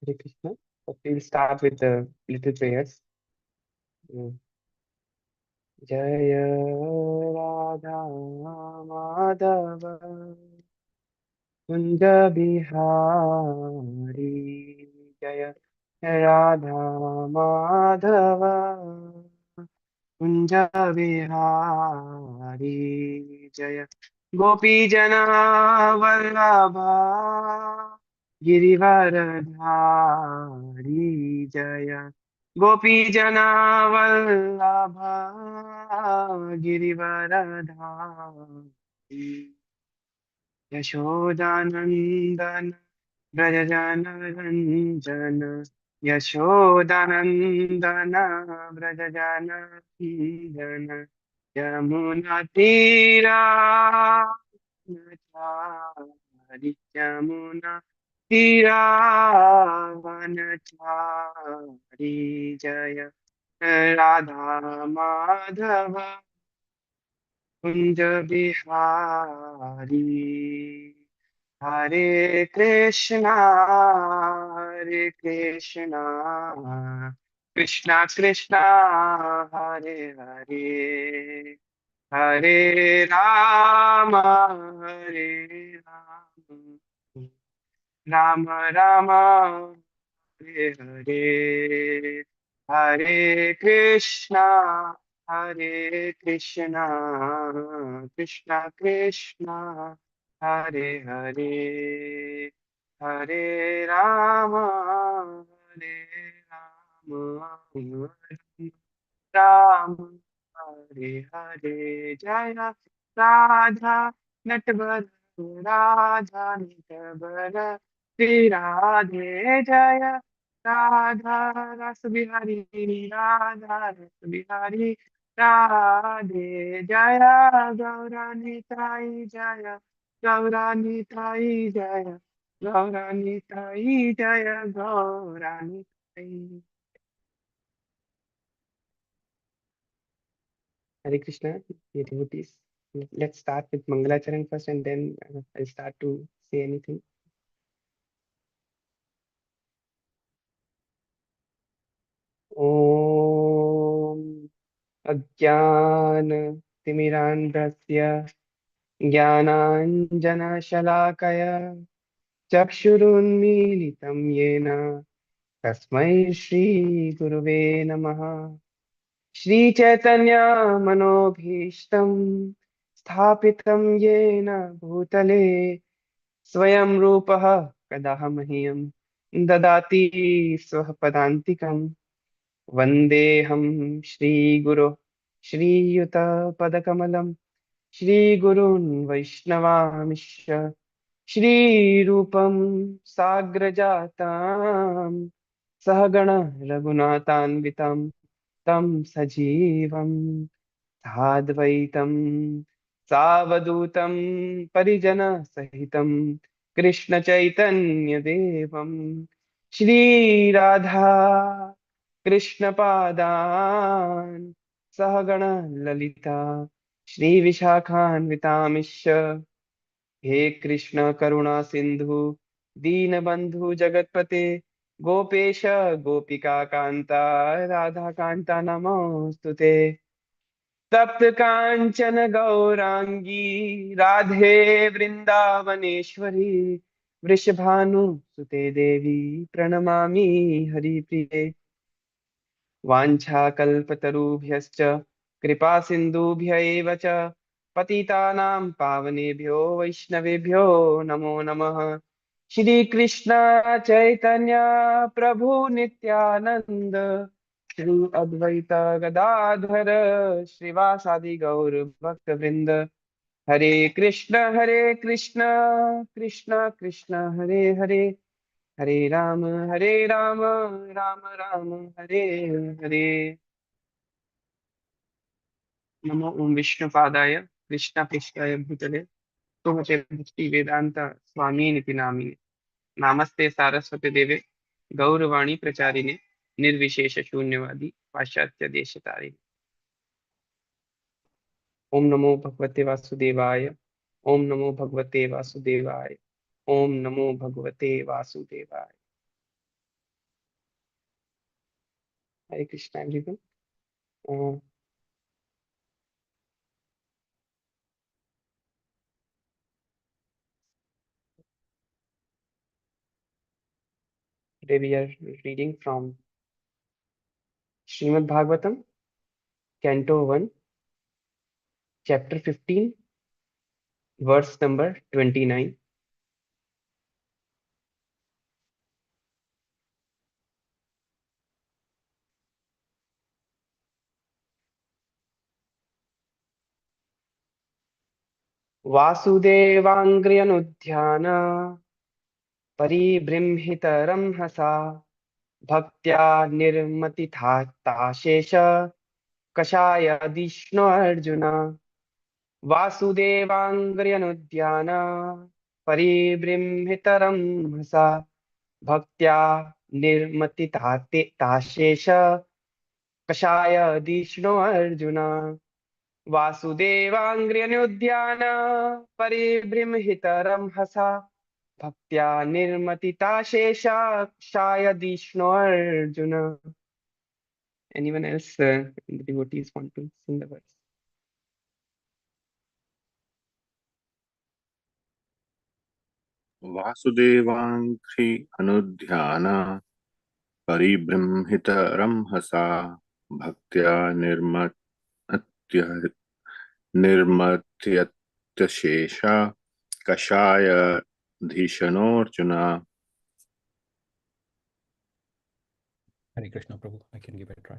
Hare Krishna. Okay, we'll start with the little prayers. Mm. Jaya Radha Madhava Kunja Bihari Jaya Radha Madhava Kunja Bihari Jaya Gopi Jana Vallabha Girivardhari जय गोपी जना वल्लभा गिरिवरधारी यशोदानंदन व्रजजनरंजन यशोदानंदन व्रजजनरंजन यमुना तीरा यमुना तीरावनचारी जय राधा माधव कुंज बिहारी हरे कृष्णा कृष्णा कृष्णा हरे हरे हरे राम राम राम हरे हरे हरे कृष्णा कृष्णा कृष्णा हरे हरे हरे राम राम हरे हरे जय राधा नटवर राधा नटवर श्री राधे जय राधा रस बिहारी राधा रस बिहारी राधे जय गौरानी ताई जय गौरानी ताई जय गौरानी ताई जय गौरानी ताई Hare Krishna, dear devotees. Let's start with Mangalacharan first and then I'll start to say anything. ॐ अज्ञानतिमिरान्धस्य ज्ञानाञ्जनशलाकय चक्षुरुन्मीलितं येन तस्मै श्रीगुरुवे नमः श्रीचैतन्यमनोभीष्टं स्थापितं येन भूतले स्वयं रूपः कदा मह्यं ददाति स्वपदान्तिकं वन्देऽहं श्रीगुरो श्रीयुतपदकमलं श्रीगुरून् वैष्णवांश्च श्रीरूपं साग्रजातां सहगण रघुनाथान्वितं तं सजीवं साद्वैतं सावधूतं परिजनसहितं कृष्णचैतन्यदेवं श्रीराधा कृष्णपादान् सहगण ललिता श्रीविशाखान्वितामिश्च हे कृष्ण करुणा सिंधु दीनबंधु जगतपते गोपेश गोपिका कांता राधा कांता नमोस्तुते तप्त कांचन गौरांगी राधे वृंदावनेश्वरी वृषभानुसुते देवी प्रणमामि हरिप्रिये वाञ्छाकल्पतरुभ्यश्च कृपा सिन्धुभ्य एव च पतितानां पावनेभ्यो वैष्णवेभ्यो नमो नमः श्री कृष्ण चैतन्य प्रभु नित्यानंद श्री अद्वैत गदाधर श्रीवासादि गौर भक्त वृंद हरे कृष्ण कृष्ण कृष्ण हरे हरे राम राम राम हरे हरे नमो ओम विष्णुपादाय कृष्ण पृष्ठाय भूतले सुमते भक्ति वेदांत स्वामी निति नामिने नामस्ते सारस्वती देवे गौरवाणी प्रचारिणे निर्विशेष शून्यवादी पाश्चात्य देश तारिणे ओम नमो भगवते वासुदेवाय ओम नमो भगवते वासुदेवाय ओम नमो भगवते वासुदेवाय Hare Krishna, everyone. Uh, Today we are reading from Srimad Bhagavatam, Canto 1, Chapter 15, verse number 29. वासुदेवाङ्घ्र्यनुध्यान परिबृंहितरंहसा भक्त्या निर्मतिथाताशेष कषायधिष्णु अर्जुन वासुदेवाङ्घ्र्यनुध्यान परिबृंहितरंहसा भक्त्या निर्मतिथाशेष कषायधिष्णु अर्जुन वासुदेवाङ्घ्र्यनुध्यान परिबृंहितरंहसा भक्त्या निर्मतिताशेषा शायदिष्णु Arjun. Anyone else in the devotees want to sing the verse? वासुदेवाङ्घ्रि अनुध्यान परिबृंहितरंहसा भक्त्या निर्मत्यत्यशेषा कषायधिषणोऽर्जुन. Hare Krishna Prabhu, I can give it a try.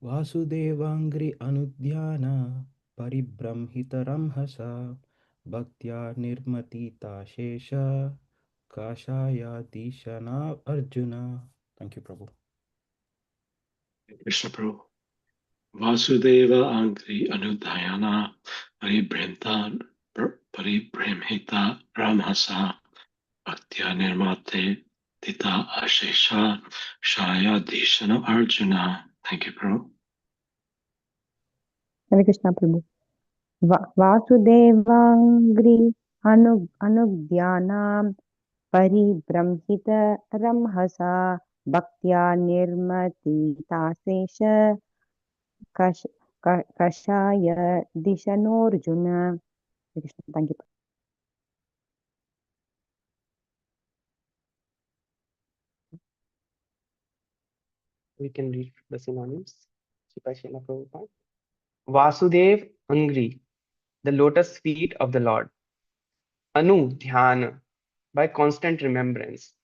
Vasudevangri Anudhyana Paribramhitaramhasa Bhaktya Nirmatita Shesha Kashaya Dishana Arjuna. Thank you, Prabhu. Krishna Prabhu. Vasudeva Angri Anudayana Paribrimhita Ramhasa Bhaktya Nirmate Tita Ashesha Shaya Dishana Arjuna. Thank you, Prabhu. Hare Krishna Prabhu. Vasudevangri Anugyanam Paribramhita Ramhasa Bhaktya Nirmati Tasesha Kashaya Dishanorjuna. Hare Krishna. Thank you. We can read the synonyms. Srila Prabhupada. Vasudev Angri, the lotus feet of the Lord. Anu Dhyana, by constant remembrance.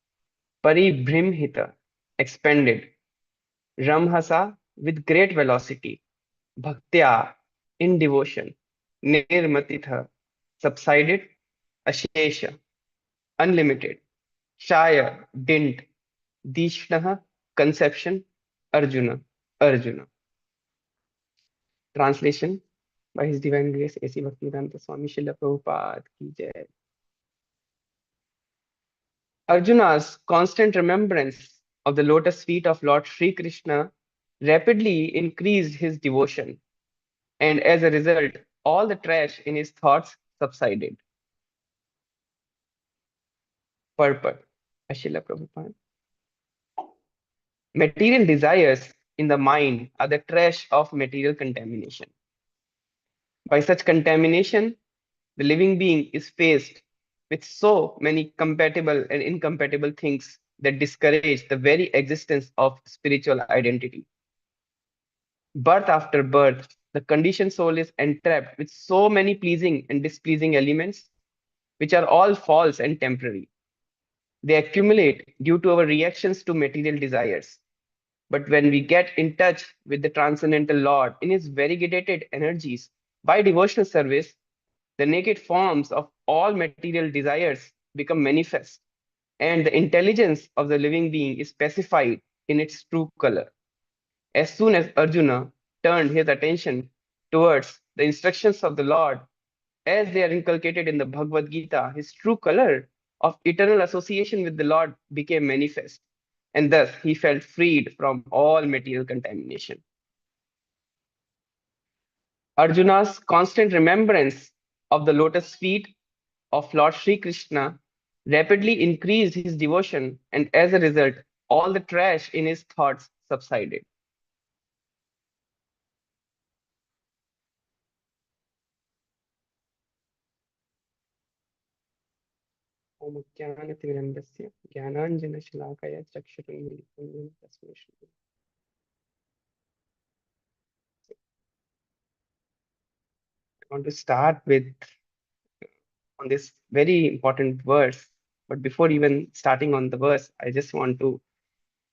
Paribrimhita, expanded. Ramhasa, with great velocity. Bhaktya, in devotion. Nirmatitha, subsided. Ashesha, unlimited. Shaya, didn't. Dishnaha, conception. Arjuna, Arjuna. Translation by His Divine Grace A.C. Bhaktivedanta Swami Srila Prabhupada ki jai. Arjuna's constant remembrance of the lotus feet of Lord Sri Krishna rapidly increased his devotion, and as a result, all the trash in his thoughts subsided. Purport. Srila Prabhupada. Material desires in the mind are the trash of material contamination. By such contamination, the living being is faced with so many compatible and incompatible things that discourage the very existence of spiritual identity. Birth after birth, the conditioned soul is entrapped with so many pleasing and displeasing elements, which are all false and temporary. They accumulate due to our reactions to material desires. But when we get in touch with the Transcendental Lord in His variegated energies by devotional service, the naked forms of all material desires become manifest, and the intelligence of the living being is specified in its true color. As soon as Arjuna turned his attention towards the instructions of the Lord, as they are inculcated in the Bhagavad Gita, his true color of eternal association with the Lord became manifest, and thus he felt freed from all material contamination. Arjuna's constant remembrance of the lotus feet of Lord Sri Krishna rapidly increased his devotion, and as a result, all the trash in his thoughts subsided. ओम ज्ञानतिमिरन्दस्य ज्ञानाञ्जनशलाकया चक्षुरुन्मीलितं येन तस्मै Shri I want to start with on this very important verse. But before even starting on the verse, I just want to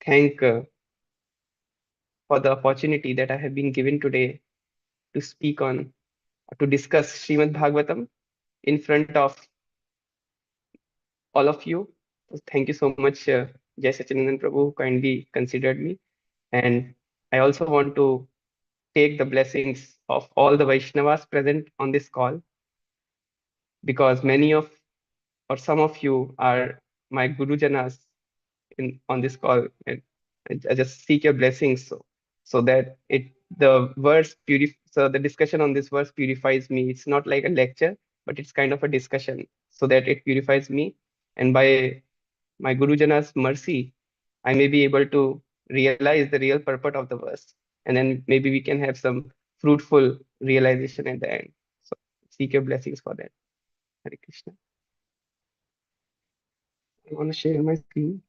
thank for the opportunity that I have been given today to speak on, to discuss Srimad Bhagavatam in front of all of you. So thank you so much, Jai Sachinandan Prabhu, who kindly considered me. And I also want to take the blessings of all the Vaishnavas present on this call, because many of or some of you are my Gurujanas in on this call, and I just seek your blessings so that so the discussion on this verse purifies me. It's not like a lecture, but it's kind of a discussion so that it purifies me, and by my Gurujanas mercy, I may be able to realize the real purport of the verse, and then maybe we can have some fruitful realization at the end. So seek your blessings for that. Hare Krishna. I want to share my screen.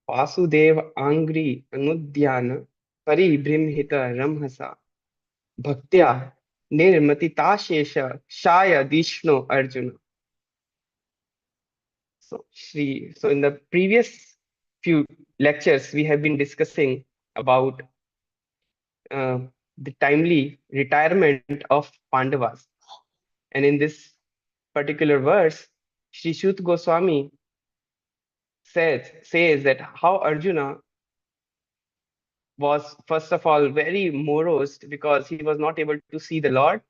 Vasudev आंग्री अनुद्यान परिबृंहित रमहसा भक्त्या निर्मतिताशेष शायदिष्णु Arjuna. So in the previous few lectures, we have been discussing about uh, the timely retirement of Pandavas. And in this particular verse, Sri Shuta Goswami says that how Arjuna was first of all very morose because he was not able to see the Lord.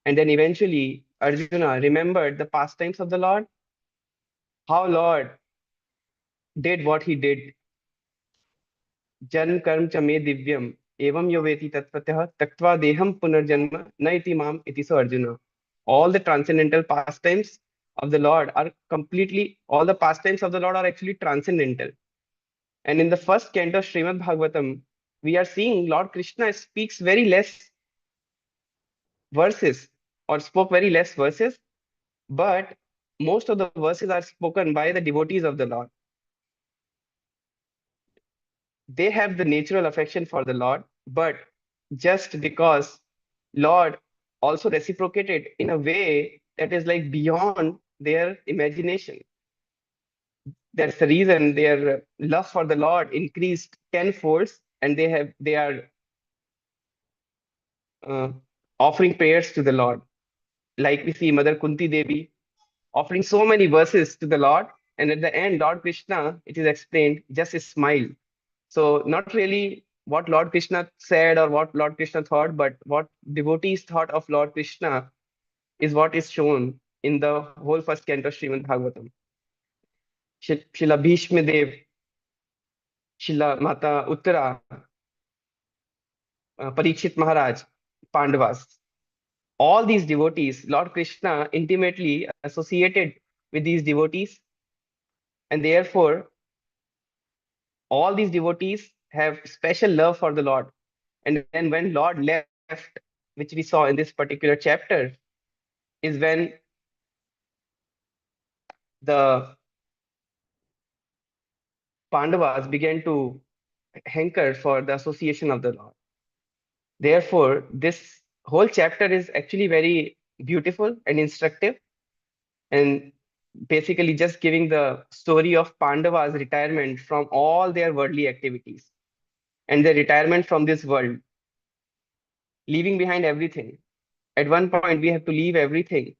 And then eventually Arjuna remembered the pastimes of the Lord, how Lord did what he did. Jan karm cha me divyam evam yoveti tatvatah taktva deham punarjanma na iti mam iti so Arjuna. All the transcendental pastimes of the Lord are all the pastimes of the Lord are actually transcendental. And in the first canto of Srimad Bhagavatam, we are seeing Lord Krishna speaks very less verses or spoke very less verses, but most of the verses are spoken by the devotees of the Lord. They have the natural affection for the Lord, but just because Lord also reciprocated in a way that is like beyond their imagination. That's the reason their love for the Lord increased tenfold, and they are offering prayers to the Lord. Like we see Mother Kunti Devi offering so many verses to the Lord, and at the end, Lord Krishna, it is explained, just a smile. So not really what Lord Krishna said or what Lord Krishna thought, but what devotees thought of Lord Krishna is what is shown in the whole first canto of Srimad Bhagavatam. Srila Bhishma Dev, Srila Mata Uttara, Parikshit Maharaj, Pandavas. All these devotees, Lord Krishna intimately associated with these devotees, and therefore all these devotees have special love for the Lord. And then when Lord left, which we saw in this particular chapter, is when the Pandavas began to hanker for the association of the Lord. Therefore, this whole chapter is actually very beautiful and instructive, and basically just giving the story of Pandavas' retirement from all their worldly activities and their retirement from this world, leaving behind everything. At one point, we have to leave everything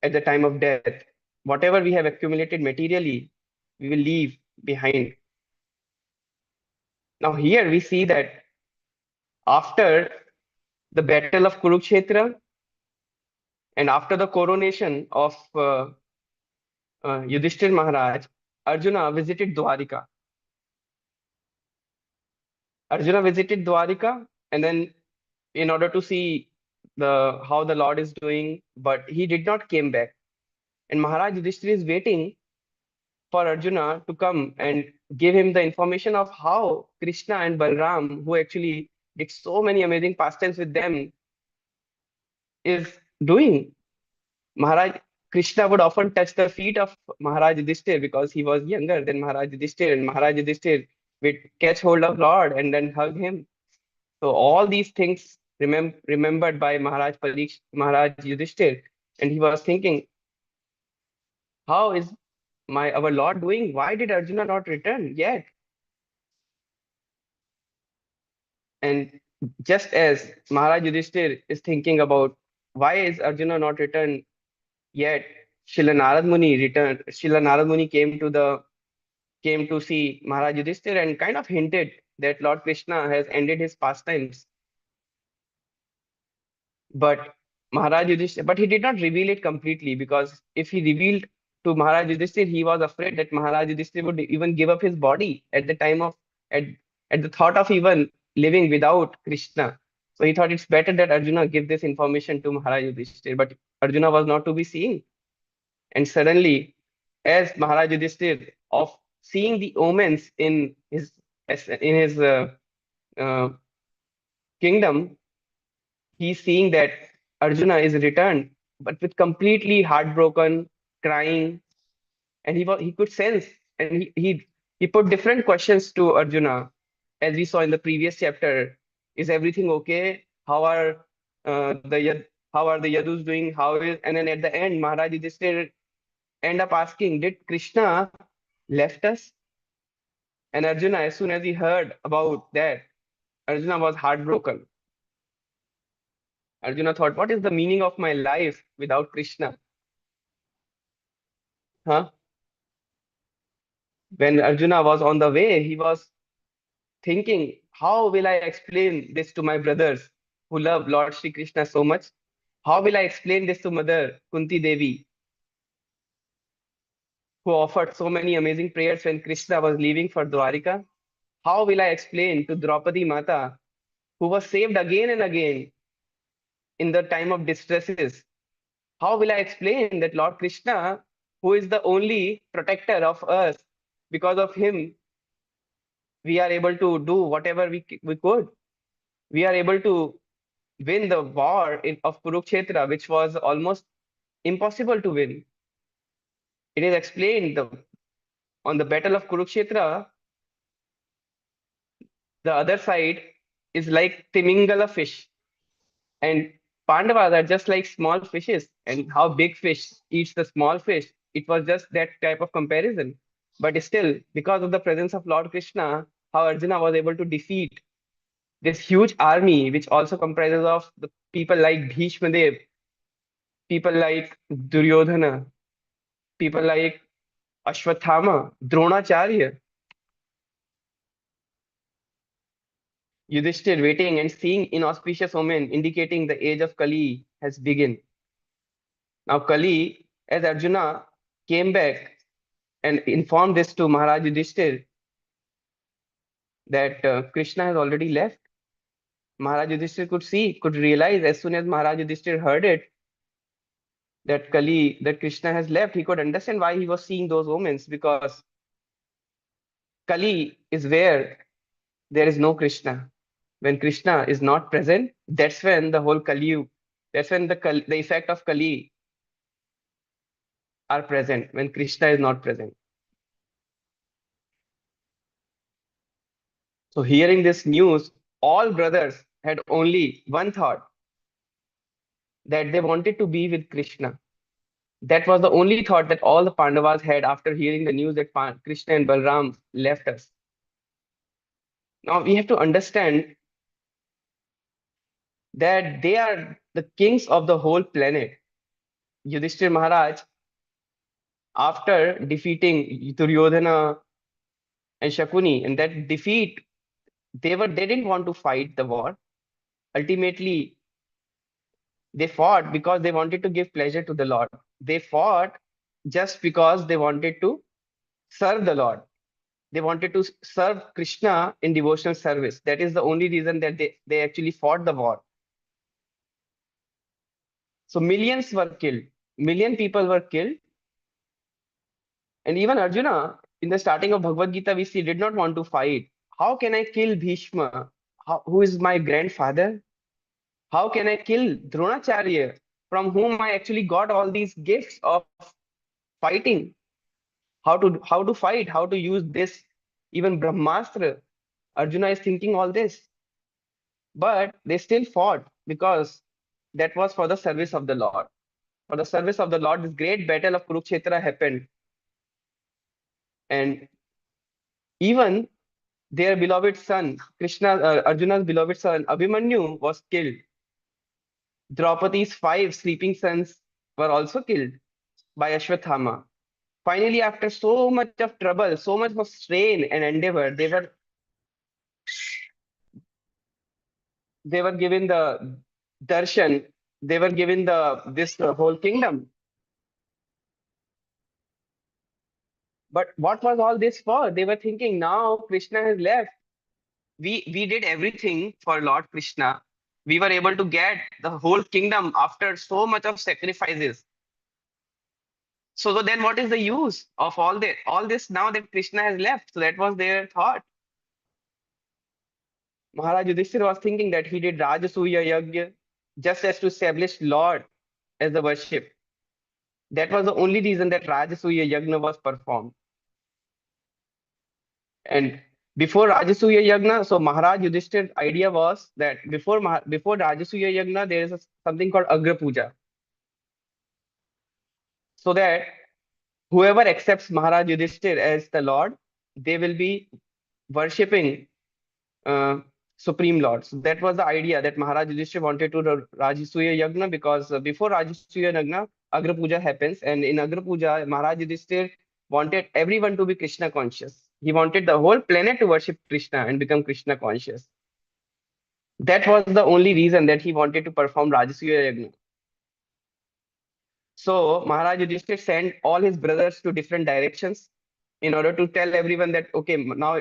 at the time of death. Whatever we have accumulated materially, we will leave behind. Now, here we see that after the battle of Kurukshetra and after the coronation of Yudhishthir Maharaj, Arjuna visited Dwarika. Arjuna visited Dwarika, and then in order to see how the Lord is doing, but he did not came back. And Maharaj Yudhishthira is waiting for Arjuna to come and give him the information of how Krishna and Balram, who actually did so many amazing pastimes with them, is doing. Maharaj Krishna would often touch the feet of Maharaj Yudhishthira because he was younger than Maharaj Yudhishthira, and Maharaj Yudhishthira would catch hold of Lord and then hug him. So all these things remembered by Maharaj Yudhishthira, and he was thinking, how is our Lord doing? Why did Arjuna not return yet? And just as Maharaj Yudhishthira is thinking about why is Arjuna not returned yet, Srila Narad Muni returned. Srila Narad Muni came to see Maharaj Yudhishthira and kind of hinted that Lord Krishna has ended his pastimes. But Maharaj Yudhishthira, but he did not reveal it completely, because if he revealed to Maharaj Yudhishthira, he was afraid that Maharaj Yudhishthira would even give up his body at the time of at, at the thought of even living without Krishna. So he thought it's better that Arjuna give this information to Maharaj Yudhishthira, but Arjuna was not to be seen. And suddenly, as Maharaj Yudhishthira of seeing the omens in his uh, kingdom, he's seeing that Arjuna is returned, but with completely heartbroken, crying, and he could sense, and he put different questions to Arjuna, as we saw in the previous chapter. Is everything okay? How are the Yadus doing? And then at the end, Maharaj Yudhishthira end up asking, did Krishna left us? And Arjuna, as soon as he heard about that, Arjuna was heartbroken. Arjuna thought, what is the meaning of my life without Krishna? Huh? When Arjuna was on the way, he was thinking, how will I explain this to my brothers who love Lord Shri Krishna so much? How will I explain this to Mother Kunti Devi, who offered so many amazing prayers when Krishna was leaving for Dwarika? How will I explain to Draupadi Mata, who was saved again and again in the time of distresses? How will I explain that Lord Krishna, who is the only protector of us, because of him, we are able to do whatever we could. We are able to win the war of Kurukshetra, which was almost impossible to win. It is explained on the battle of Kurukshetra, the other side is like Timingala fish, and Pandavas are just like small fishes, and how big fish eats the small fish. It was just that type of comparison. But still, because of the presence of Lord Krishna, how Arjuna was able to defeat this huge army, which also comprises of the people like Bhishma Dev, people like Duryodhana, people like Ashwathama, Dronacharya, Yudhishthir waiting and seeing inauspicious omen indicating the age of Kali has begun. Now Kali, as Arjuna came back and informed this to Maharaj Yudhishthir that Krishna has already left, Maharaj Yudhishthir could realize as soon as Maharaj Yudhishthir heard it, that Krishna has left, he could understand why he was seeing those omens, because Kali is where there is no Krishna. When Krishna is not present, that's when the whole Kali, that's when the effect of Kali are present, when Krishna is not present. So hearing this news, all brothers had only one thought, that they wanted to be with Krishna. That was the only thought that all the Pandavas had after hearing the news that Krishna and Balram left us. Now we have to understand that they are the kings of the whole planet. Yudhishthir Maharaj, after defeating Duryodhana and Shakuni, and that defeat, they didn't want to fight the war. Ultimately, they fought because they wanted to give pleasure to the Lord. They fought just because they wanted to serve the Lord. They wanted to serve Krishna in devotional service. That is the only reason that they actually fought the war. So millions were killed. Million people were killed. And even Arjuna, in the starting of Bhagavad Gita, we see did not want to fight. How can I kill Bhishma, who is my grandfather? How can I kill Dronacharya, from whom I actually got all these gifts of fighting? How to fight? How to use this? Even Brahmastra. Arjuna is thinking all this, but they still fought because that was for the service of the Lord. For the service of the Lord, this great battle of Kurukshetra happened, and even their beloved son, Arjuna's beloved son, Abhimanyu was killed. Draupadi's 5 sleeping sons were also killed by Ashwathama. Finally, after so much of trouble, so much of strain and endeavor, they were given the darshan, they were given this whole kingdom. But what was all this for? They were thinking, now Krishna has left. We did everything for Lord Krishna. We were able to get the whole kingdom after so much of sacrifices. So then what is the use of all this now that Krishna has left? So that was their thought. Maharaj Yudhishthira was thinking that he did Rajasuya Yajna just as to establish Lord as the worship. That was the only reason that Rajasuya Yajna was performed. And before Rajasuya Yajna, so Maharaj Yudhishthira's idea was that before Rajasuya Yajna, there is something called Agra Puja. So that whoever accepts Maharaj Yudhishthira as the Lord, they will be worshipping Supreme Lord. So that was the idea that Maharaj Yudhishthira wanted to do Rajasuya Yajna, because before Rajasuya Yajna, Agra Puja happens, and in Agra Puja, Maharaj Yudhishthira wanted everyone to be Krishna conscious. He wanted the whole planet to worship Krishna and become Krishna conscious. That was the only reason that he wanted to perform Rajasuya Yajna. So Maharaj Yudhishthira sent all his brothers to different directions in order to tell everyone that, okay, now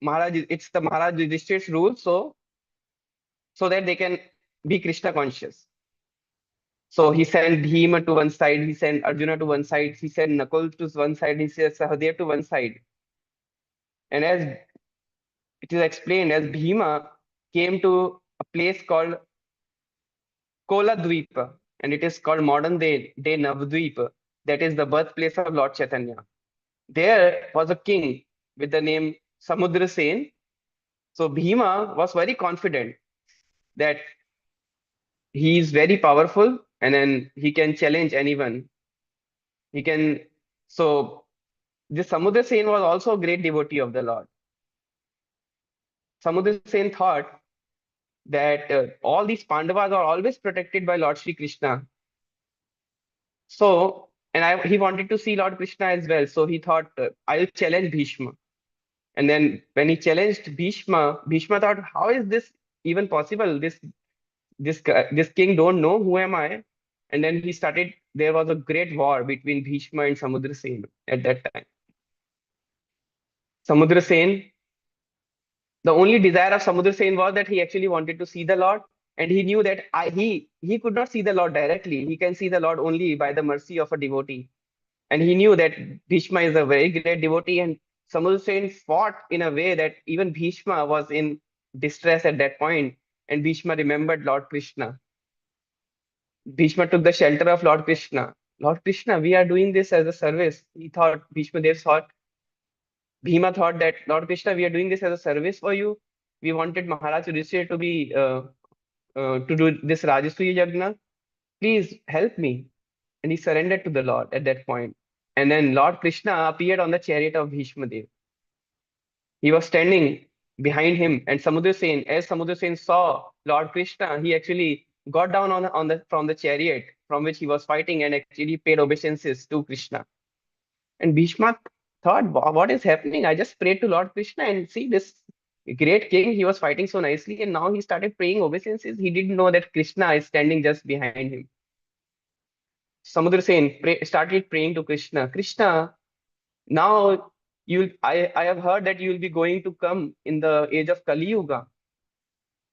it's the Maharaj Yudhishthira's rule, so that they can be Krishna conscious. So he sent Bhima to one side, he sent Arjuna to one side, he sent Nakul to one side, he sent Sahadev to one side. And as it is explained, as Bhima came to a place called Kola Dweepa, and it is called modern day Navdweep, that is the birthplace of Lord Chaitanya. There was a king with the name Samudra Sen. So Bhima was very confident that he is very powerful and then he can challenge anyone. So this Samudra Sen was also a great devotee of the Lord. Samudra Sen thought that all these Pandavas are always protected by Lord Shri Krishna. So, he wanted to see Lord Krishna as well. So he thought, I'll challenge Bhishma. And then when he challenged Bhishma, Bhishma thought, how is this even possible? This king don't know who am I. And then there was a great war between Bhishma and Samudra Sen at that time. Samudra Sen, the only desire of Samudra Sen was that he actually wanted to see the Lord. And he knew that he could not see the Lord directly. He can see the Lord only by the mercy of a devotee. And he knew that Bhishma is a very great devotee, and Samudra Sen fought in a way that even Bhishma was in distress at that point, and Bhishma remembered Lord Krishna. Bhishma took the shelter of Lord Krishna. Lord Krishna, we are doing this as a service. Bhima thought that, Lord Krishna, we are doing this as a service for you. We wanted Maharaj Yudhishthira to be to do this Rajasuya Yajna. Please help me. And he surrendered to the Lord at that point. And then Lord Krishna appeared on the chariot of Bhishma Dev. He was standing behind him, and as Samudra Sen saw Lord Krishna, he actually got down from the chariot from which he was fighting and actually paid obeisances to Krishna. And Bhishma thought, what is happening? I just prayed to Lord Krishna and see this great king, he was fighting so nicely, and now he started paying obeisances. He didn't know that Krishna is standing just behind him. Samudra Sen started praying to Krishna. Krishna, now I have heard that you will be going to come in the age of Kali Yuga.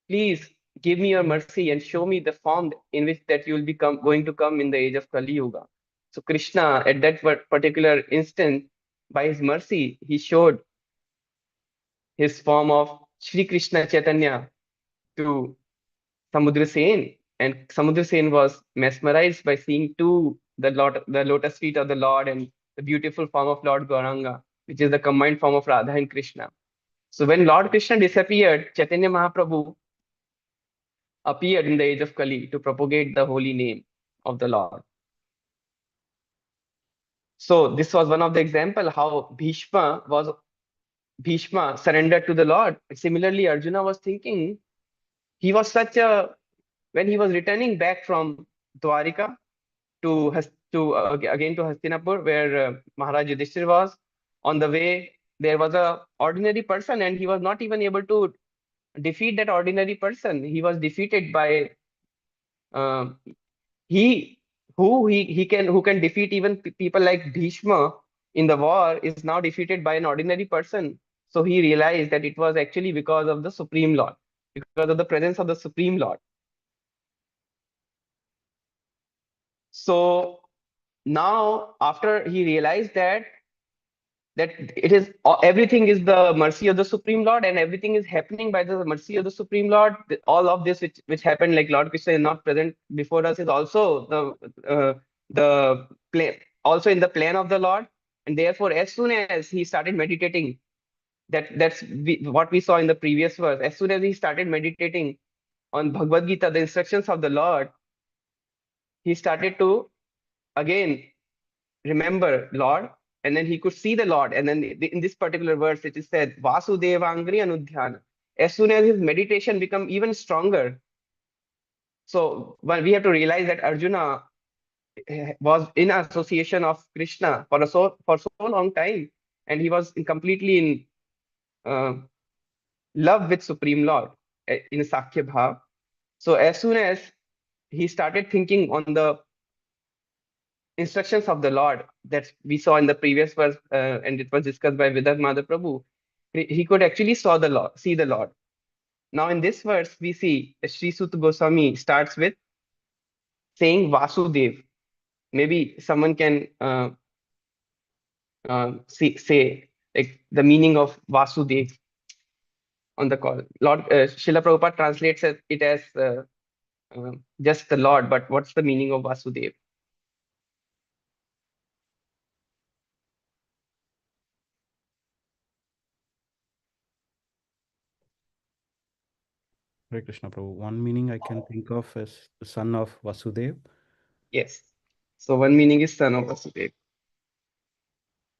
Please give me your mercy and show me the form in which that you will be going to come in the age of Kali Yuga. So Krishna, at that particular instant, by his mercy, he showed his form of Sri Krishna Chaitanya to Samudra Sen, and Samudra Sen was mesmerized by seeing the lotus feet of the Lord and the beautiful form of Lord Gauranga, which is the combined form of Radha and Krishna. So when Lord Krishna disappeared, Chaitanya Mahaprabhu appeared in the age of Kali to propagate the holy name of the Lord. So this was one of the example how Bhishma surrendered to the Lord. Similarly, Arjuna was thinking, he was when he was returning back from Dwarika again to Hastinapur, where Maharaj Yudhishthir was. On the way, there was a ordinary person, and he was not even able to defeat that ordinary person. He was defeated by uh, he who can defeat even people like Bhishma in the war is now defeated by an ordinary person. So he realized that it was actually because of the Supreme Lord, because of the presence of the Supreme Lord. So now, after he realized that it is everything is the mercy of the Supreme Lord, and everything is happening by the mercy of the Supreme Lord. All of this which happened, like Lord Krishna is not present before us, is also the play also in the plan of the Lord. And therefore, as soon as he started meditating, what we saw in the previous verse. As soon as he started meditating on Bhagavad Gita, the instructions of the Lord, he started to again remember Lord, and then he could see the Lord. And then in this particular verse, it is said, Vasudevangri Anudhyana. As soon as his meditation become even stronger, so we have to realize that Arjuna was in association of Krishna for so long time, and he was completely in love with Supreme Lord in Sakhya Bhav. So as soon as he started thinking on the instructions of the Lord that we saw in the previous verse, and it was discussed by Vidat Madhav Prabhu, he could actually see the Lord. Now in this verse, we see Sri Suta Goswami starts with saying Vasudev. Maybe someone can say like the meaning of Vasudev on the call. Lord Srila Prabhupada translates it as just the Lord, but what's the meaning of Vasudev? Hare Krishna Prabhu. One meaning I can think of is the son of Vasudev. Yes. So one meaning is son of Vasudev.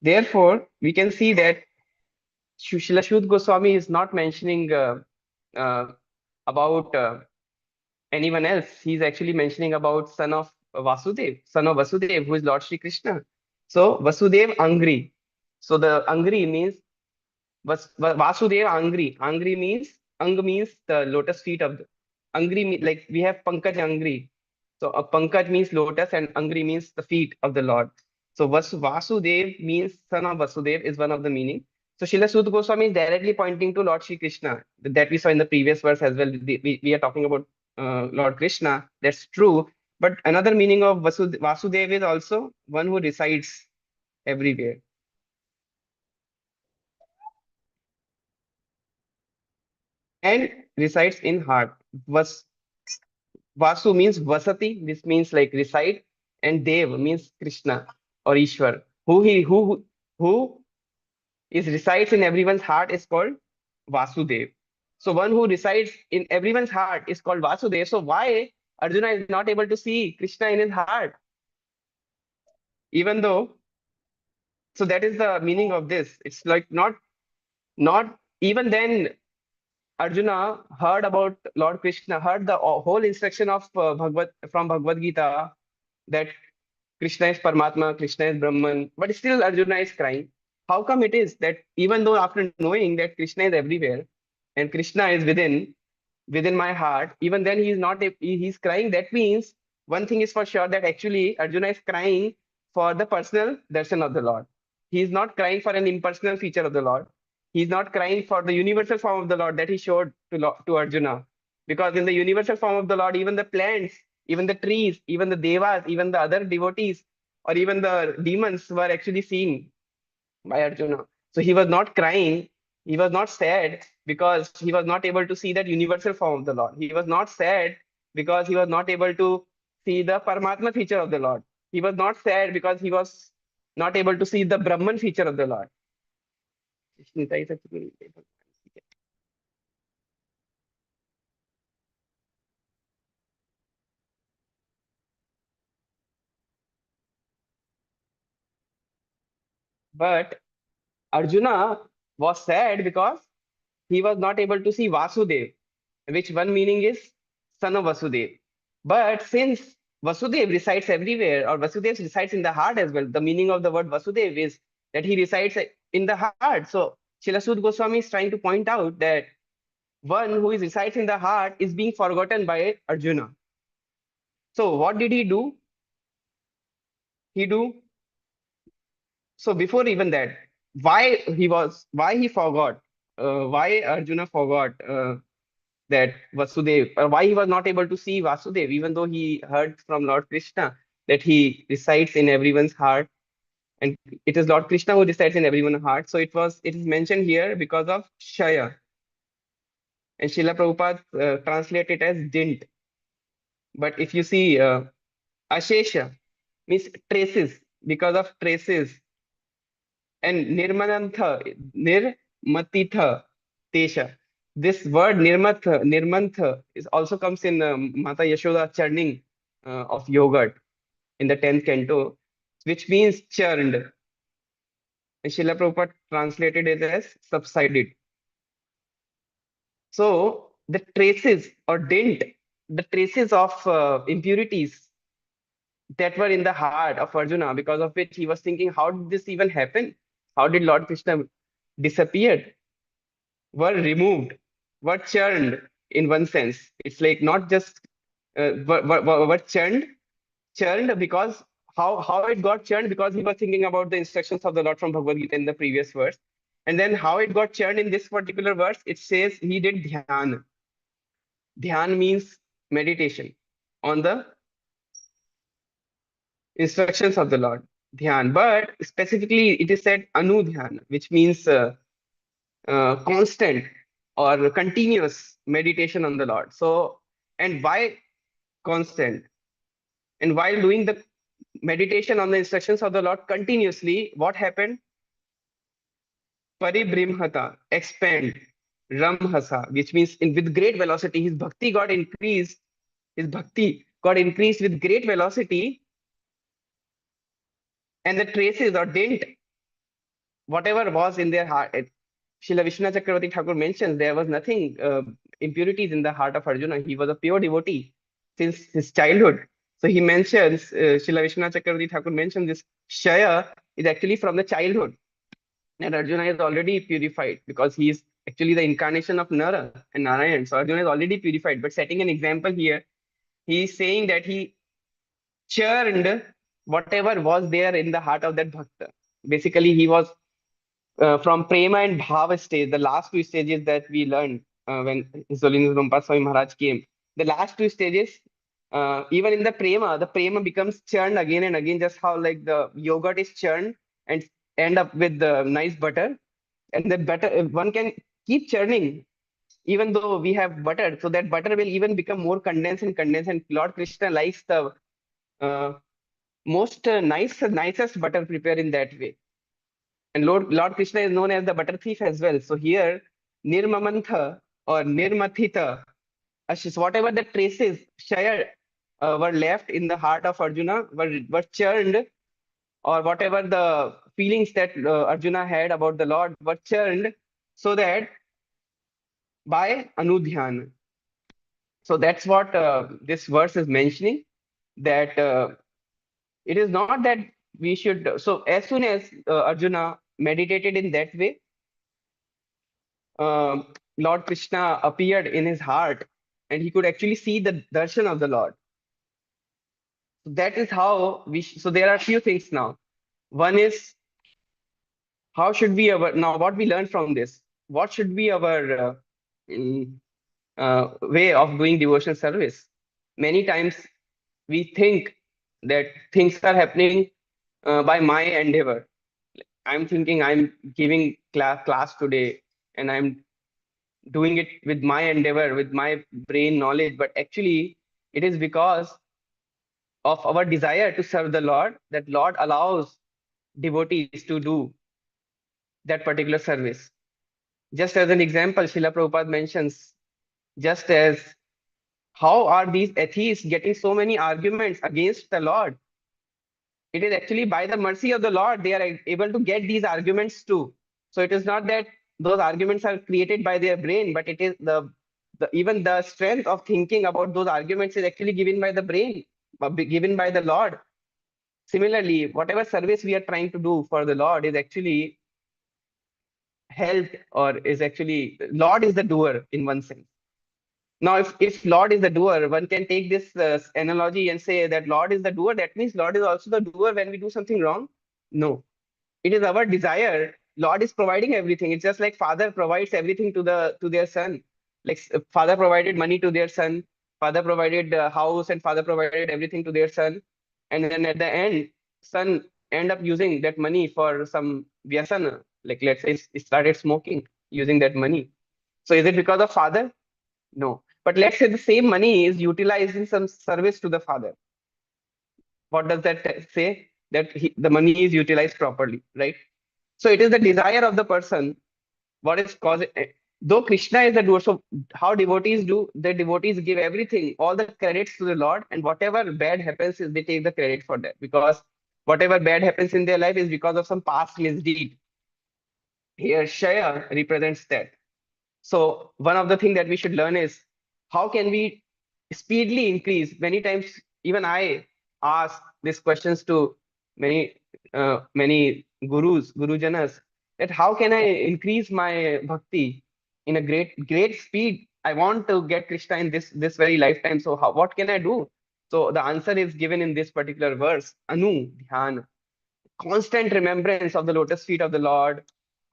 Therefore, we can see that Srila Shuddha Goswami is not mentioning uh, about anyone else. He's actually mentioning about son of Vasudev, who is Lord Shri Krishna. So Vasudev Angri. So the Angri means Vasudev Angri. Ang means the lotus feet of the Angri. Like we have Pankaj Angri. So a Pankaj means lotus, and Angri means the feet of the Lord. So Vasudev means son of Vasudev is one of the meaning. So Srila Sudha Goswami is directly pointing to Lord Shri Krishna that we saw in the previous verse as well. We are talking about Lord Krishna. That's true. But another meaning of Vasudev is also one who resides everywhere. And resides in heart. Vasu means Vasati. This means like reside, and Dev means Krishna or Ishwar. Who is resides in everyone's heart is called Vasudev. So one who resides in everyone's heart is called Vasudev. So why Arjuna is not able to see Krishna in his heart? Even though, so that is the meaning of this. It's like not even then Arjuna heard about Lord Krishna, heard the whole instruction of from Bhagavad Gita that Krishna is Paramatma, Krishna is Brahman, but still Arjuna is crying. How come it is that even though after knowing that Krishna is everywhere and Krishna is within my heart, even then he is not he's crying? That means one thing is for sure, that actually Arjuna is crying for the personal darshan of the Lord. He is not crying for an impersonal feature of the Lord. He is not crying for the universal form of the Lord that he showed to Arjuna. Because in the universal form of the Lord, even the plants, even the trees, even the devas, even the other devotees, or even the demons were actually seen by Arjuna. So he was not crying, he was not sad because he was not able to see that universal form of the Lord. He was not sad because he was not able to see the Paramatma feature of the Lord. He was not sad because he was not able to see the Brahman feature of the Lord. But Arjuna was sad because he was not able to see Vasudev, which one meaning is son of Vasudev. But since Vasudev resides everywhere, or Vasudev resides in the heart as well, the meaning of the word Vasudev is that he resides in the heart. So Srila Sud Goswami is trying to point out that one who is resides in the heart is being forgotten by Arjuna. So what did he do? He do so before even that, why he forgot, why Arjuna forgot that Vasudev, why he was not able to see Vasudev, even though he heard from Lord Krishna that he resides in everyone's heart, and it is Lord Krishna who resides in everyone's heart. So it is mentioned here because of Shaya, and Srila Prabhupada translate it as didn't. But if you see Ashesha means traces, because of traces, and nirmatitha tesha. This word nirmantha is also comes in Mata Yashoda churning of yogurt in the 10th canto, which means churned. And Srila Prabhupada translated it as subsided. So the traces or didn't, the traces of impurities that were in the heart of Arjuna, because of which he was thinking, how did this even happen? How did Lord Krishna disappear? Were removed, were churned in one sense. It's like not just were churned because how it got churned, because he was thinking about the instructions of the Lord from Bhagavad Gita in the previous verse. And then how it got churned in this particular verse, it says he did dhyan. Dhyan means meditation on the instructions of the Lord. Dhyan. But specifically it is said anudhyan, which means constant or continuous meditation on the Lord. So, and why constant? And while doing the meditation on the instructions of the Lord continuously, what happened? Paribrimhata, expand, ramhasa, which means with great velocity, his bhakti got increased. His bhakti got increased with great velocity, and the traces or dent, whatever was in their heart. Srila Vishnu Chakravarti Thakur mentions there was nothing impurities in the heart of Arjuna. He was a pure devotee since his childhood. So he mentions, Srila Vishnu Chakravarti Thakur mentions this Shaya is actually from the childhood. And Arjuna is already purified because he is actually the incarnation of Nara and Narayan. So Arjuna is already purified. But setting an example here, he is saying that he churned whatever was there in the heart of that bhakta. Basically, he was from prema and bhava stage, the last two stages that we learned when His Holiness Rumpa Swami Maharaj came. The last two stages, even in the prema becomes churned again and again, just how like the yogurt is churned and end up with the nice butter. And the butter, one can keep churning even though we have butter, so that butter will even become more condensed and condensed. And Lord Krishna likes the uh, most nicest butter prepared in that way. And Lord Krishna is known as the butter thief as well. So here, nirmamantha or nirmathita, whatever the traces shaya were left in the heart of Arjuna were churned, or whatever the feelings that Arjuna had about the Lord were churned, so that by anudhyana. So that's what this verse is mentioning, that it is not that we should. So as soon as Arjuna meditated in that way, uh, Lord Krishna appeared in his heart and he could actually see the darshan of the Lord. So that is how so there are a few things now. One is, how should we now what we learn from this? What should be our way of doing devotional service. Many times we think that things are happening by my endeavor. I'm thinking I'm giving class today and I'm doing it with my endeavor, with my brain knowledge, but actually it is because of our desire to serve the Lord that Lord allows devotees to do that particular service. Just as an example, Srila Prabhupada mentions, just as how are these atheists getting so many arguments against the Lord? It is actually by the mercy of the Lord they are able to get these arguments too. So it is not that those arguments are created by their brain, but it is the even the strength of thinking about those arguments is actually given by the brain, given by the Lord. Similarly, whatever service we are trying to do for the Lord is actually helped, or is actually Lord is the doer in one sense. Now, if Lord is the doer, one can take this analogy and say that Lord is the doer. That means Lord is also the doer when we do something wrong. No, it is our desire. Lord is providing everything. It's just like father provides everything to their son. Like father provided money to their son, father provided house, and father provided everything to their son. And then at the end, son end up using that money for some vyasana. Like let's say he started smoking using that money. So is it because of father? No. But let's say the same money is utilized in some service to the father. What does that say? That the money is utilized properly, right? So it is the desire of the person what is causing. Though Krishna is the doer, so how devotees do? The devotees give everything, all the credits to the Lord, and whatever bad happens is they take the credit for that, because whatever bad happens in their life is because of some past misdeed. Here, Shaya represents that. So one of the things that we should learn is how can we speedily increase. Many times, even I ask these questions to many gurujanas, that how can I increase my bhakti in a great speed? I want to get Krishna in this very lifetime. So what can I do? So the answer is given in this particular verse, Anu Dhyan, constant remembrance of the lotus feet of the Lord,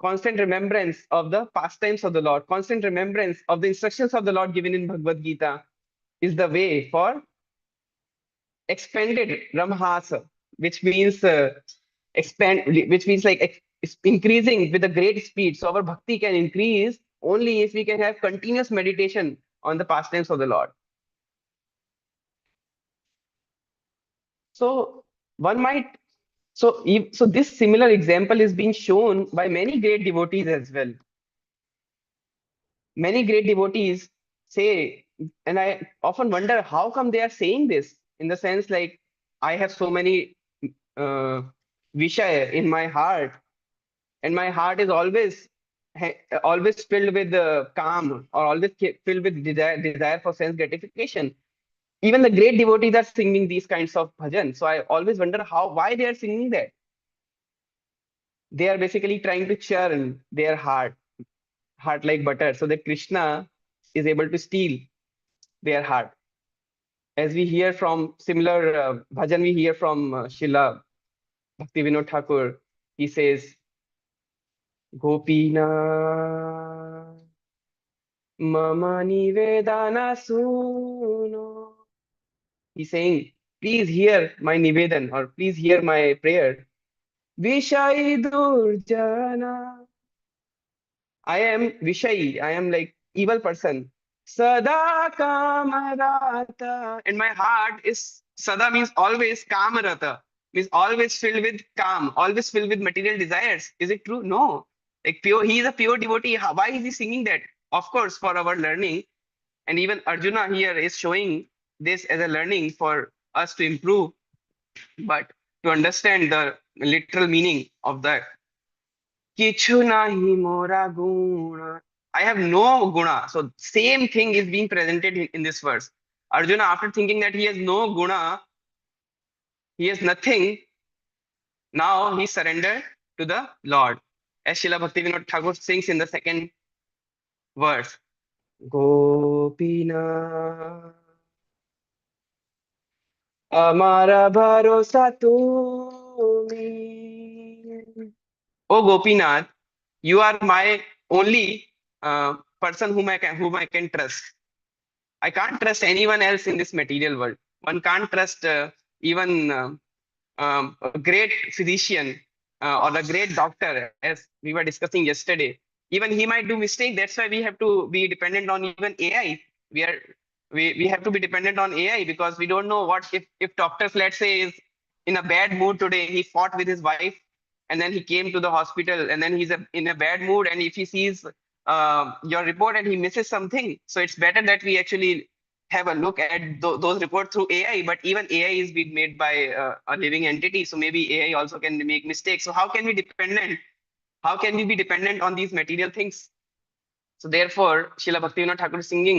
constant remembrance of the pastimes of the Lord, constant remembrance of the instructions of the Lord given in Bhagavad Gita is the way for expanded Ramhasa, which means which means like increasing with a great speed. So our bhakti can increase only if we can have continuous meditation on the pastimes of the Lord. So one might so this similar example is being shown by many great devotees as well. Many great devotees say, and I often wonder how come they are saying this, in the sense like I have so many uh, vishaya in my heart, and my heart is always filled with calm, or always filled with desire for sense gratification. Even the great devotees are singing these kinds of bhajan. So I always wonder why they are singing that. They are basically trying to churn their heart like butter, so that Krishna is able to steal their heart. As we hear from similar bhajan, we hear from Srila Bhakti Vinod Thakur. He says, Gopina mama nivedana suno. He's saying, please hear my nivedan, or please hear my prayer. Vishai durjana. I am Vishayi, I am like evil person. Sada kamarata. And my heart is, Sada means always, kamarata means always filled with calm, always filled with material desires. Is it true? No. Like pure, he is a pure devotee. Why is he singing that? Of course, for our learning. And even Arjuna here is showing this as a learning for us to improve. But to understand the literal meaning of that, Kichu nahi mora guna. I have no guna. So same thing is being presented in this verse. Arjuna, after thinking that he has no guna, he has nothing, now he surrendered to the Lord. As Srila Bhaktivinoda Thakur sings in the second verse, Gopina Amara bharosa tumi. Oh Gopinath, you are my only person whom I can trust. I can't trust anyone else in this material world. One can't trust even a great physician or a great doctor, as we were discussing yesterday. Even he might do mistake. That's why we have to be dependent on even AI. We are we have to be dependent on AI because we don't know what if doctors, let's say, is in a bad mood today. He fought with his wife, and then he came to the hospital, and then he's in a bad mood. And if he sees your report and he misses something, so it's better that we actually have a look at those reports through AI. But even AI is being made by a living entity, so maybe AI also can make mistakes. So how can we dependent? How can we be dependent on these material things? So therefore, Srila Bhaktivinoda Thakur is singing,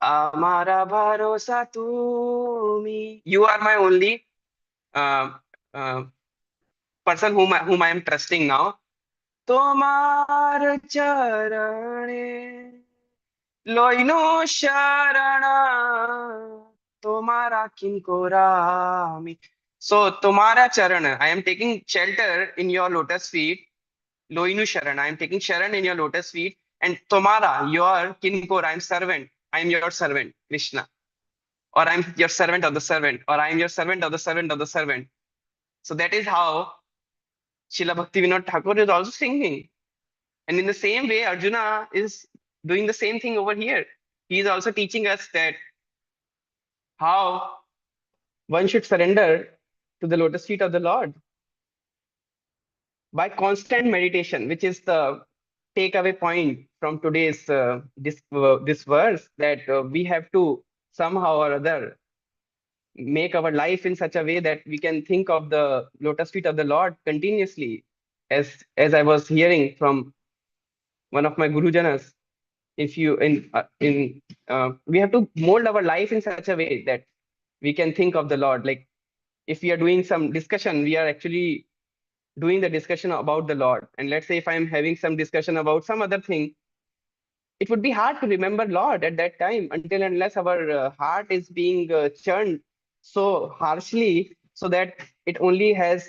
"Amara bharosa tumi." You are my only uh, uh, person whom I am trusting now. Tomar charane loino sharana tomara kinkorami. So tomara charana, I am taking shelter in your lotus feet. Loinu Sharan, I am taking Sharan in your lotus feet. And Tomara, your Kinkor, I am servant. I am your servant, Krishna. Or I am your servant of the servant. Or I am your servant of the servant of the servant. So that is how Srila Bhaktivinoda Thakur is also singing. And in the same way, Arjuna is doing the same thing over here. He is also teaching us that how one should surrender to the lotus feet of the Lord by constant meditation, which is the takeaway point from today's this verse, that we have to somehow or other make our life in such a way that we can think of the lotus feet of the Lord continuously. As I was hearing from one of my gurujanas, if you in we have to mold our life in such a way that we can think of the Lord. Like if we are doing some discussion, we are actually doing the discussion about the Lord. And let's say if I'm having some discussion about some other thing, it would be hard to remember Lord at that time until unless our heart is being churned so harshly so that it only has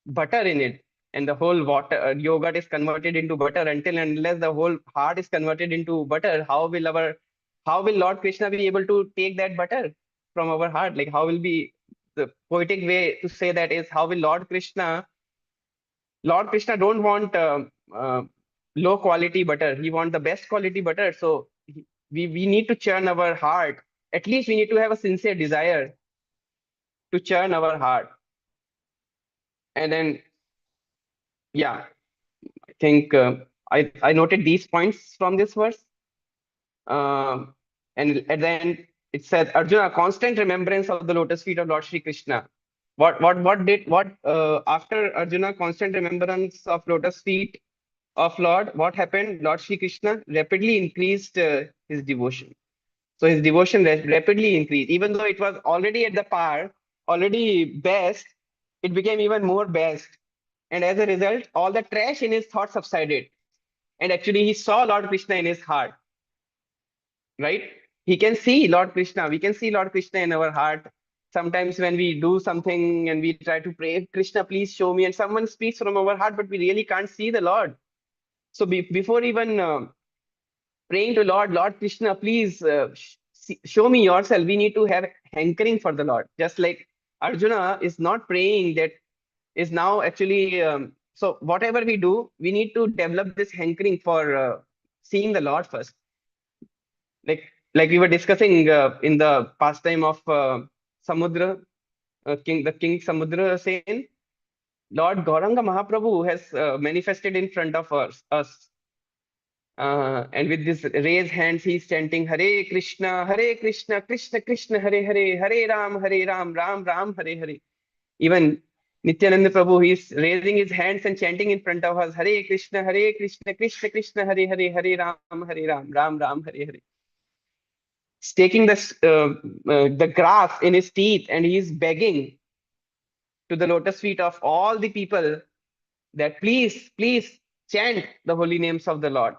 butter in it, and the whole water yogurt is converted into butter. Until and unless the whole heart is converted into butter, how will Lord Krishna be able to take that butter from our heart? Like how will be the poetic way to say that is, how will Lord Krishna don't want low quality butter. He wants the best quality butter. So we need to churn our heart. At least we need to have a sincere desire to churn our heart. And then, yeah, I think I noted these points from this verse. And at the end, it said, Arjuna, constant remembrance of the lotus feet of Lord Shri Krishna. After Arjuna constant remembrance of lotus feet of Lord, what happened? Lord Shri Krishna rapidly increased his devotion. So his devotion rapidly increased. Even though it was already at the par, already best, it became even more best. And as a result, all the trash in his thoughts subsided. And actually, he saw Lord Krishna in his heart, right? He can see Lord Krishna. We can see Lord Krishna in our heart. Sometimes when we do something and we try to pray, Krishna, please show me, and someone speaks from our heart, but we really can't see the Lord. So before even praying to Lord Krishna, please show me yourself. We need to have hankering for the Lord. Just like Arjuna is not praying, that is now actually. So whatever we do, we need to develop this hankering for seeing the Lord first. Like we were discussing in the pastime of Samudra, the King Samudra Sen, Lord Gauranga Mahaprabhu has manifested in front of us. And with this raised hands, he's chanting Hare Krishna, Krishna Krishna, Hare Hare, Hare Ram, Ram Ram, Hare Hare. Even Nityananda Prabhu, he's raising his hands and chanting in front of us Hare Krishna, Krishna Krishna, Hare Hare, Hare Ram, Ram Ram, Hare Hare. He's taking the grass in his teeth and he's begging to the lotus feet of all the people that please chant the holy names of the Lord.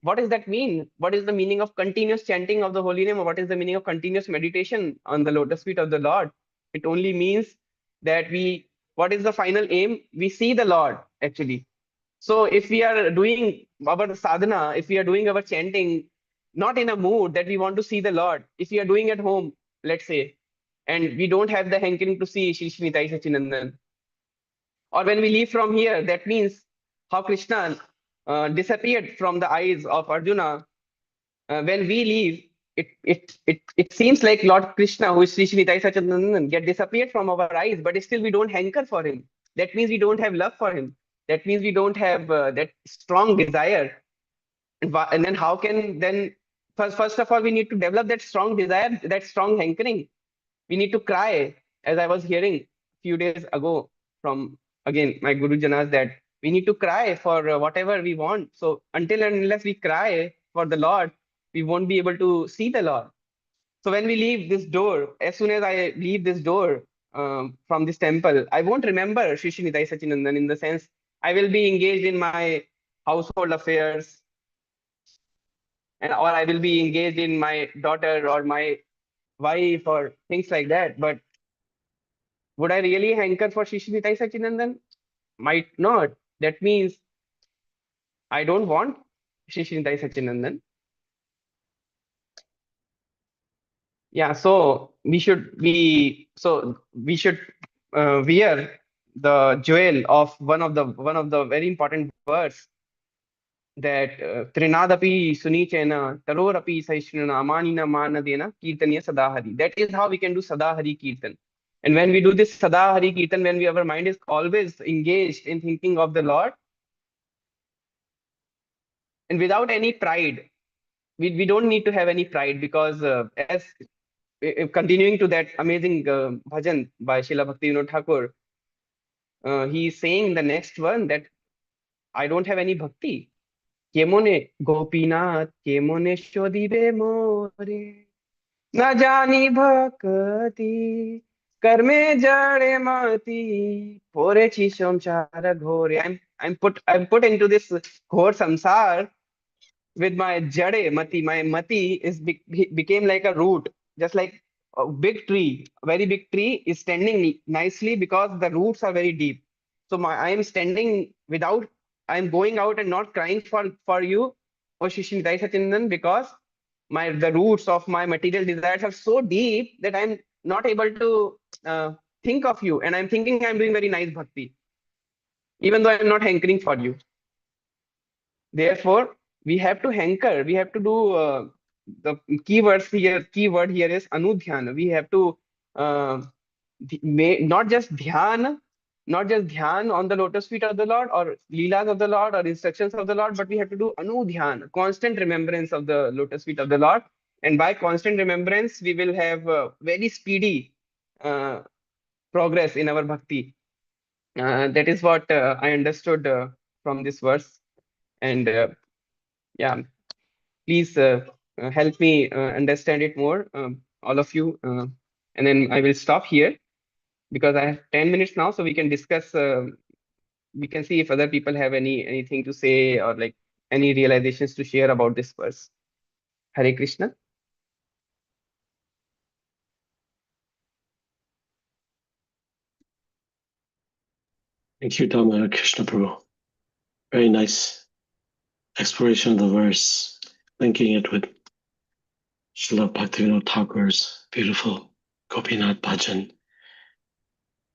What does that mean? What is the meaning of continuous chanting of the holy name? Or what is the meaning of continuous meditation on the lotus feet of the Lord? It only means that what is the final aim? We see the Lord actually. So if we are doing our sadhana, if we are doing our chanting, not in a mood that we want to see the Lord. If we are doing at home, let's say, and we don't have the hankering to see Shri Shri Nitai Sachinandan, or when we leave from here, that means how Krishna disappeared from the eyes of Arjuna. When we leave, it seems like Lord Krishna, who is Sri Shri Nitai Sachinandan, get disappeared from our eyes, but still we don't hanker for him. That means we don't have love for him. That means we don't have that strong desire. And then how can then first of all we need to develop that strong desire, that strong hankering. We need to cry, as I was hearing a few days ago from again my Guru Janas, that we need to cry for whatever we want. So until and unless we cry for the Lord, we won't be able to see the Lord. So when we leave this door, as soon as I leave this door from this temple, I won't remember Shri Shri Nitai Sachinandan, in the sense I will be engaged in my household affairs, and or I will be engaged in my daughter or my wife or things like that. But would I really hanker for Shri Shri Nitai Sachinandan? Might not. That means I don't want Shri Shri Nitai Sachinandan. Yeah, so we should wear the jewel of one of the very important verse, that Trinadapi Sunichena Tarorapi Saishnana Amanina Manadena Kirtaniya Sadahari. That is how we can do Sadahari Kirtan. And when we do this Sadahari Kirtan, when our mind is always engaged in thinking of the Lord, and without any pride, we don't need to have any pride, because as continuing to that amazing bhajan by Srila Bhaktivinoda Thakur, he is saying in the next one that I don't have any bhakti. Kemone Gopinath, Kemone Shodhibe More, Na jani bhakti, karme jade mati, pore chishom chara ghore. I'm put into this ghore samsar with my jade mati. My mati became like a root, just like a big tree. A very big tree is standing nicely because the roots are very deep. So I am standing without, I am going out and not crying for you, O Shishi Nitai Sachinandan, because the roots of my material desires are so deep that I'm not able to think of you, and I'm thinking I'm doing very nice bhakti, even though I'm not hankering for you. Therefore, we have to hanker. We have to do the keyword here is anudhyana. We have to not just dhyan on the lotus feet of the Lord, or leelas of the Lord, or instructions of the Lord, but we have to do anudhyana, constant remembrance of the lotus feet of the Lord. And by constant remembrance, we will have very speedy uh, progress in our bhakti. That is what I understood from this verse. And yeah, please help me understand it more, all of you. And then I will stop here, because I have 10 minutes now, so we can discuss. We can see if other people have anything to say, or like any realizations to share about this verse. Hare Krishna. Thank you, Damodara Krishna Prabhu. Very nice exploration of the verse, linking it with Srila Bhaktivinoda Thakur's beautiful Gopinath Bhajan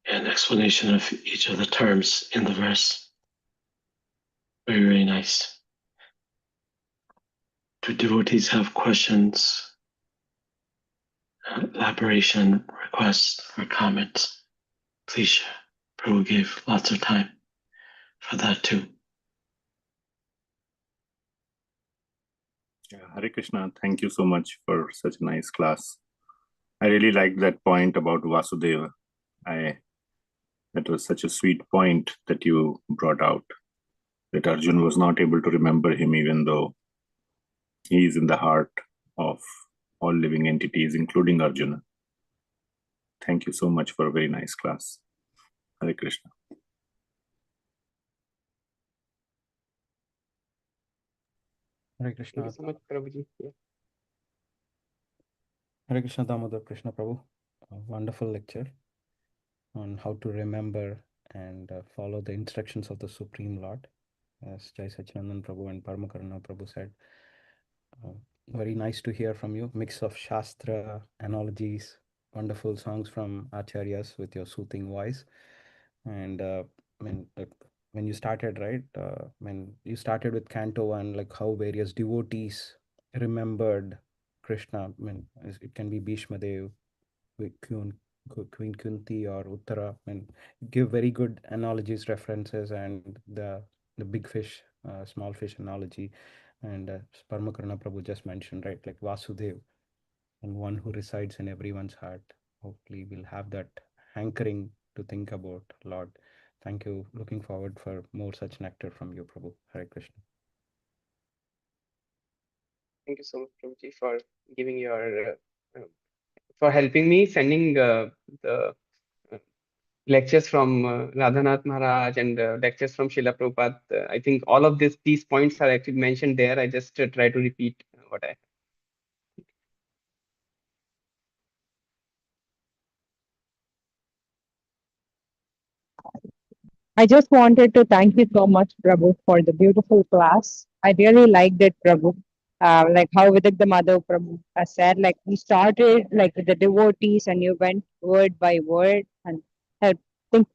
and explanation of each of the terms in the verse. Very, very nice. Do devotees have questions, elaboration, requests, or comments? Please share. Prabhu gave lots of time for that too. Yeah, Hare Krishna, thank you so much for such a nice class. I really liked that point about Vasudeva. That was such a sweet point that you brought out, that Arjun was not able to remember him even though he is in the heart of all living entities, including Arjuna. Thank you so much for a very nice class. Hare Krishna. Hare Thank Krishna. you so much, Prabhuji. Yeah. Hare Krishna Damodara Krishna Prabhu. A wonderful lecture on how to remember and follow the instructions of the Supreme Lord. As Jai Sachinandan Prabhu and Paramakarana Prabhu said, Very nice to hear from you. Mix of Shastra, analogies, wonderful songs from Acharyas with your soothing voice. And when you started, right? When you started with Canto 1, like how various devotees remembered Krishna. It can be Bhishma Dev, Queen Kunti or Uttara, and give very good analogies, references, and the big fish, small fish analogy, and Paramakarna Prabhu just mentioned, right, like Vasudev, and one who resides in everyone's heart. Hopefully, we'll have that hankering to think about Lord. Thank you. Looking forward for more such nectar from you, Prabhu. Hare Krishna. Thank you so much, Prabhuji, for giving your for helping me sending the lectures from Radhanath Maharaj and lectures from Srila Prabhupada. I think all of these points are actually mentioned there. I just try to repeat what I. I just wanted to thank you so much, Prabhu, for the beautiful class. I really liked it, Prabhu. Like how Vidik the Madhav Prabhu said, like we started like with the devotees and you went word by word and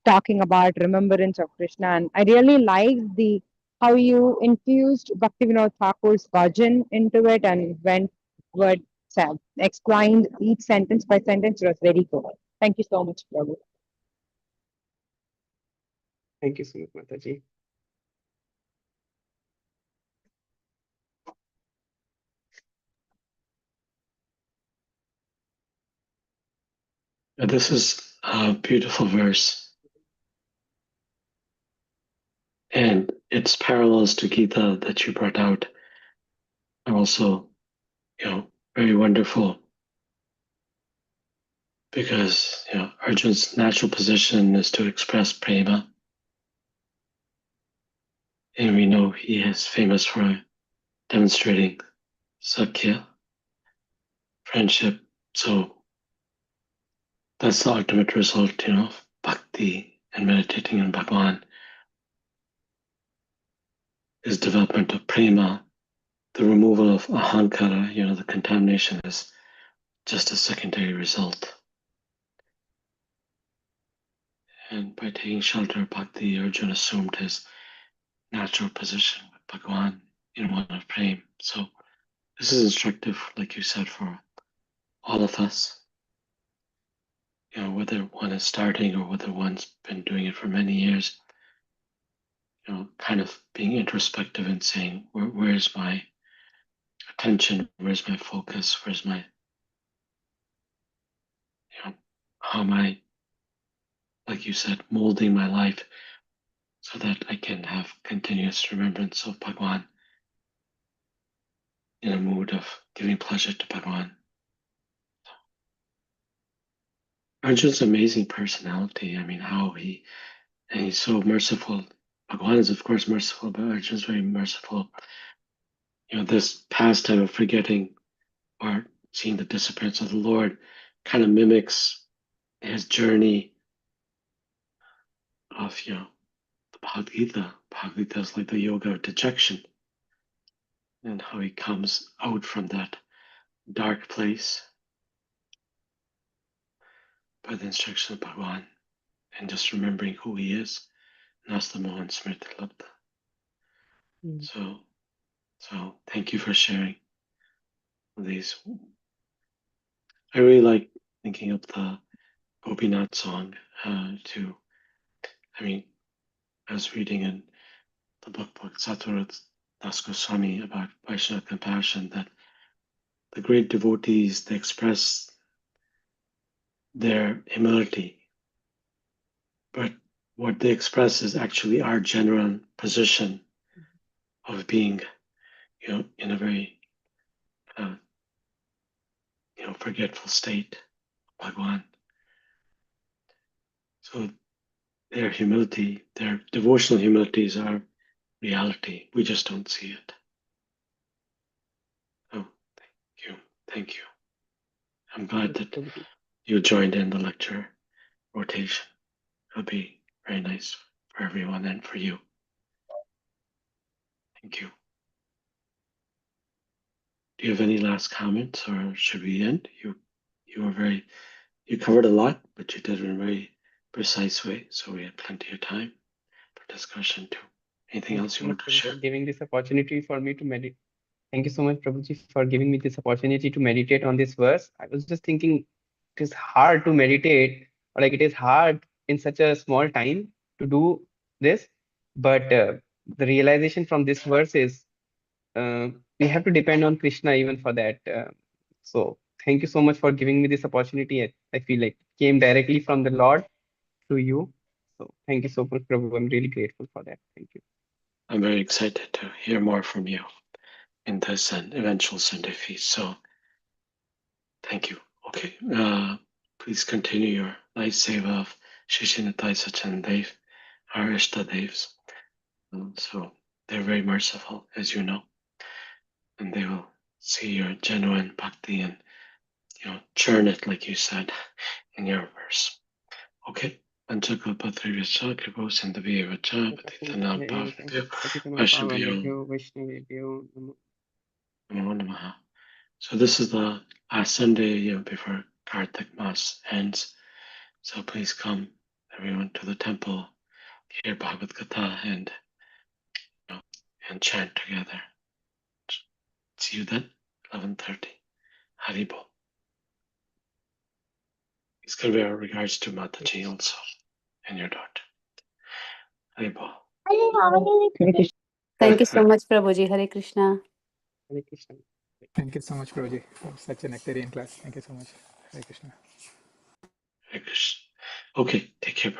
talking about remembrance of Krishna. And I really liked the how you infused Bhaktivinoda Thakur's bhajan into it and went word explained each sentence by sentence. It was very good. Thank you so much, Prabhu. Thank you so much, Mataji. This is a beautiful verse, and its parallels to Gita that you brought out are also, very wonderful, because Arjun's natural position is to express prema, and we know he is famous for demonstrating sakya, friendship. So that's the ultimate result, of bhakti and meditating on Bhagwan is development of prema. The removal of ahankara, the contamination, is just a secondary result. And by taking shelter of bhakti, Arjuna assumed his natural position with Bhagwan in one of prema. So this is instructive, like you said, for all of us. Whether one is starting or whether one's been doing it for many years, kind of being introspective and saying, where's my attention, where's my focus, where's my, how am I, like you said, molding my life so that I can have continuous remembrance of Bhagwan in a mood of giving pleasure to Bhagwan. Arjun's amazing personality. I mean, and he's so merciful. Bhagwan is, of course, merciful, but Arjun's very merciful. This pastime of forgetting or seeing the disappearance of the Lord kind of mimics his journey of, the Bhagavad Gita. Bhagavad Gita is like the yoga of dejection, and how he comes out from that dark place by the instruction of Bhagwan and just remembering who he is. Nasta Mohan Smriti Labdha. So thank you for sharing these. I really like thinking of the Gopinath song too. I mean, I was reading in the book Satvarat Das Goswami about Vaishnava compassion that the great devotees, they express their humility, but what they express is actually our genuine position of being, in a very, forgetful state, Bhagwan. So their humility, their devotional humility is our reality. We just don't see it. Oh, thank you. I'm glad that you joined in the lecture rotation. It'll be very nice for everyone and for you. Thank you. do you have any last comments, or should we end? You covered a lot, but you did it in a very precise way, so we had plenty of time for discussion too. Anything Thank you else so you much, want to Prabhu, share? for giving this opportunity for me to meditate. Thank you so much, Prabhuji, for giving me this opportunity to meditate on this verse. I was just thinking it is hard to meditate, or like it is hard in such a small time to do this. But the realization from this verse is we have to depend on Krishna even for that. So thank you so much for giving me this opportunity. I feel like it came directly from the Lord to you. So thank you so much, Prabhu. I'm really grateful for that. Thank you. I'm very excited to hear more from you in this and eventual Sunday feast. So thank you. Okay. Please continue your nice save of Shishinatai Sachan Dev, our Ishta Devs. So they're very merciful, as you know, and they will see your genuine bhakti and churn it, like you said, in your verse. Okay. Panchakapatrivyacha kripo sindhaviyevacha patitanam pavabhyo vaishnavyo namo namaha. So this is the last Sunday before Kartik Mas ends. So please come, everyone, to the temple, hear Bhagavad Gita, and chant together. See you then, 11:30. Haribo. Please convey our regards to Mataji also and your daughter. Haribo. Thank you so much, Prabhuji. Hare Krishna. Hare Krishna. Thank you so much, Prabhuji, for such a nectarian class. Thank you so much. Hare Krishna. Hare Krishna. Okay, take care.